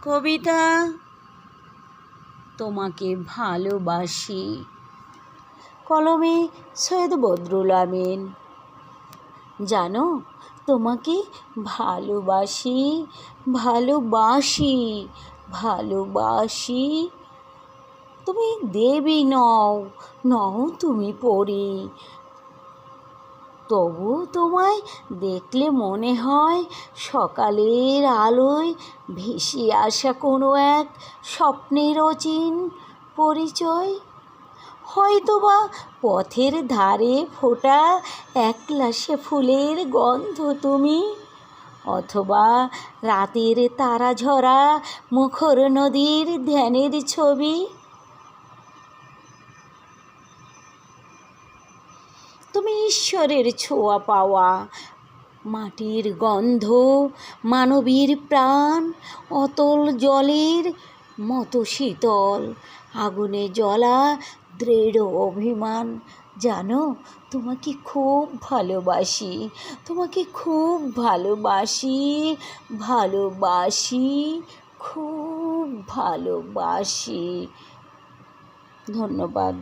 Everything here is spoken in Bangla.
কবিতা তোমাকে ভালোবাসি। কলমে সৈয়দ বদরুল আমিন। জানো, তোমাকে ভালোবাসি, ভালোবাসি, ভালোবাসি। তুমি দেবী নও, নও তুমি পরী, তবু তোমায় দেখলে মনে হয় সকালের আলোয় ভেসে আসা কোনো এক স্বপ্নের অচিন পরিচয়। হয়তোবা পথের ধারে ফোটা একলাসে ফুলের গন্ধ তুমি, অথবা রাতের তারা ঝরা মুখর নদীর ধ্যানের ছবি। তুমি ঈশ্বরের ছোঁয়া পাওয়া, মাটির গন্ধ, মানবীর প্রাণ, অতল জলের মতো শীতল, আগুনে জ্বলা দৃঢ় অভিমান। জানো, তোমাকে খুব ভালোবাসি, তোমাকে খুব ভালোবাসি, ভালোবাসি, খুব ভালোবাসি। ধন্যবাদ।